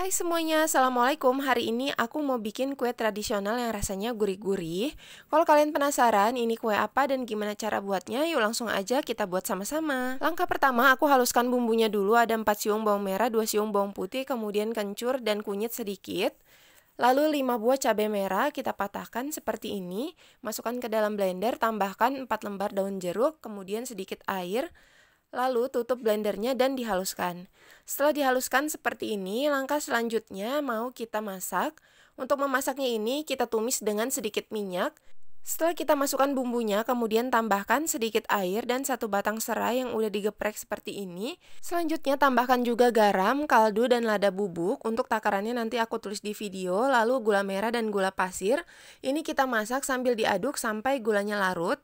Hai semuanya, Assalamualaikum. Hari ini aku mau bikin kue tradisional yang rasanya gurih-gurih. Kalau kalian penasaran ini kue apa dan gimana cara buatnya, yuk langsung aja kita buat sama-sama. Langkah pertama, aku haluskan bumbunya dulu. Ada 4 siung bawang merah, 2 siung bawang putih, kemudian kencur dan kunyit sedikit. Lalu 5 buah cabai merah kita patahkan seperti ini. Masukkan ke dalam blender, tambahkan 4 lembar daun jeruk, kemudian sedikit air. Lalu tutup blendernya dan dihaluskan. Setelah dihaluskan seperti ini, langkah selanjutnya mau kita masak. Untuk memasaknya ini kita tumis dengan sedikit minyak. Setelah kita masukkan bumbunya, kemudian tambahkan sedikit air dan 1 batang serai yang udah digeprek seperti ini. Selanjutnya tambahkan juga garam, kaldu, dan lada bubuk. Untuk takarannya nanti aku tulis di video. Lalu gula merah dan gula pasir. Ini kita masak sambil diaduk sampai gulanya larut.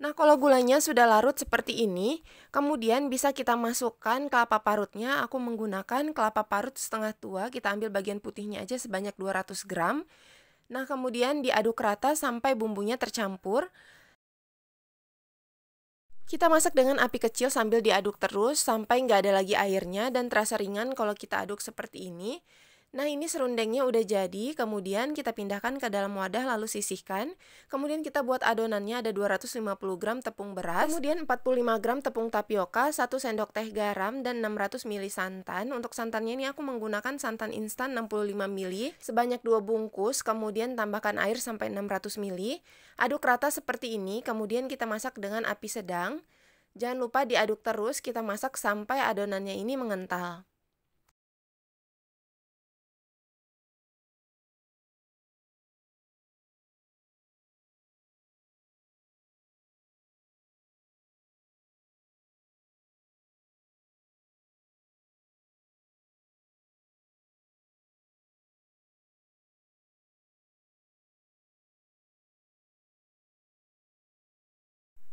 Nah, kalau gulanya sudah larut seperti ini, kemudian bisa kita masukkan kelapa parutnya. Aku menggunakan kelapa parut setengah tua, kita ambil bagian putihnya aja sebanyak 200 gram. Nah, kemudian diaduk rata sampai bumbunya tercampur. Kita masak dengan api kecil sambil diaduk terus sampai nggak ada lagi airnya dan terasa ringan kalau kita aduk seperti ini. Nah, ini serundengnya udah jadi, kemudian kita pindahkan ke dalam wadah lalu sisihkan. Kemudian kita buat adonannya, ada 250 gram tepung beras, kemudian 45 gram tepung tapioka, 1 sendok teh garam, dan 600 ml santan. Untuk santannya ini aku menggunakan santan instan 65 ml, sebanyak 2 bungkus, kemudian tambahkan air sampai 600 ml. Aduk rata seperti ini, kemudian kita masak dengan api sedang. Jangan lupa diaduk terus, kita masak sampai adonannya ini mengental.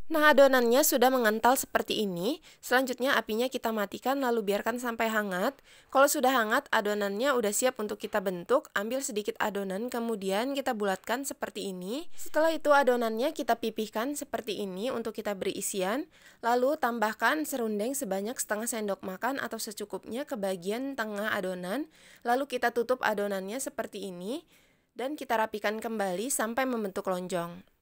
Nah, adonannya sudah mengental seperti ini. Selanjutnya apinya kita matikan lalu biarkan sampai hangat. Kalau sudah hangat, adonannya udah siap untuk kita bentuk. Ambil sedikit adonan, kemudian kita bulatkan seperti ini. Setelah itu adonannya kita pipihkan seperti ini untuk kita beri isian. Lalu tambahkan serundeng sebanyak setengah sendok makan atau secukupnya ke bagian tengah adonan. Lalu kita tutup adonannya seperti ini. Dan kita rapikan kembali sampai membentuk lonjong.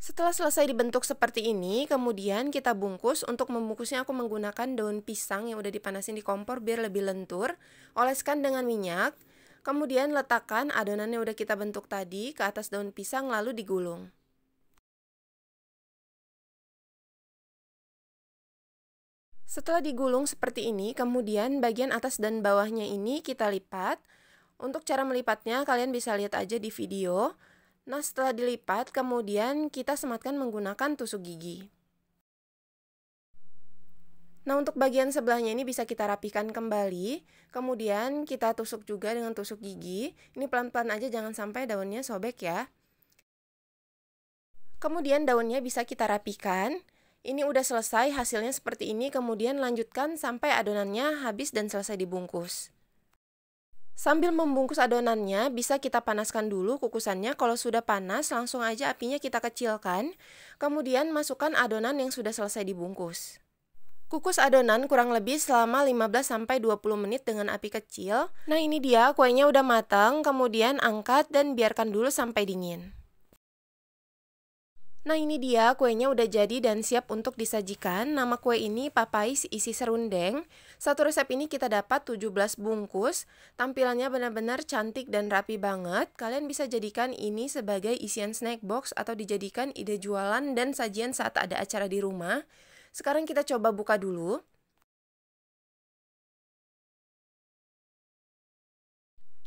Setelah selesai dibentuk seperti ini, kemudian kita bungkus. Untuk membungkusnya aku menggunakan daun pisang yang udah dipanasin di kompor biar lebih lentur. Oleskan dengan minyak, kemudian letakkan adonan yang udah kita bentuk tadi ke atas daun pisang lalu digulung. Setelah digulung seperti ini, kemudian bagian atas dan bawahnya ini kita lipat. Untuk cara melipatnya kalian bisa lihat aja di video. Nah, setelah dilipat, kemudian kita sematkan menggunakan tusuk gigi. Nah, untuk bagian sebelahnya ini bisa kita rapikan kembali. Kemudian kita tusuk juga dengan tusuk gigi. Ini pelan-pelan aja, jangan sampai daunnya sobek ya. Kemudian daunnya bisa kita rapikan. Ini udah selesai, hasilnya seperti ini. Kemudian lanjutkan sampai adonannya habis dan selesai dibungkus. Sambil membungkus adonannya, bisa kita panaskan dulu kukusannya. Kalau sudah panas, langsung aja apinya kita kecilkan. Kemudian masukkan adonan yang sudah selesai dibungkus. Kukus adonan kurang lebih selama 15-20 menit dengan api kecil. Nah, ini dia kuenya udah matang, kemudian angkat dan biarkan dulu sampai dingin. Nah, ini dia kuenya udah jadi dan siap untuk disajikan. Nama kue ini papais isi serundeng. Satu resep ini kita dapat 17 bungkus. Tampilannya benar-benar cantik dan rapi banget. Kalian bisa jadikan ini sebagai isian snack box atau dijadikan ide jualan dan sajian saat ada acara di rumah. Sekarang kita coba buka dulu.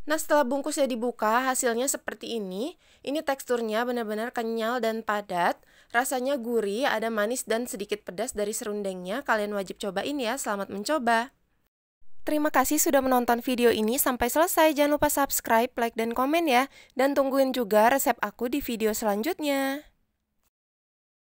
Nah, setelah bungkusnya dibuka, hasilnya seperti ini. Ini teksturnya benar-benar kenyal dan padat. Rasanya gurih, ada manis dan sedikit pedas dari serundengnya. Kalian wajib cobain ya, selamat mencoba. Terima kasih sudah menonton video ini sampai selesai. Jangan lupa subscribe, like, dan komen ya. Dan tungguin juga resep aku di video selanjutnya.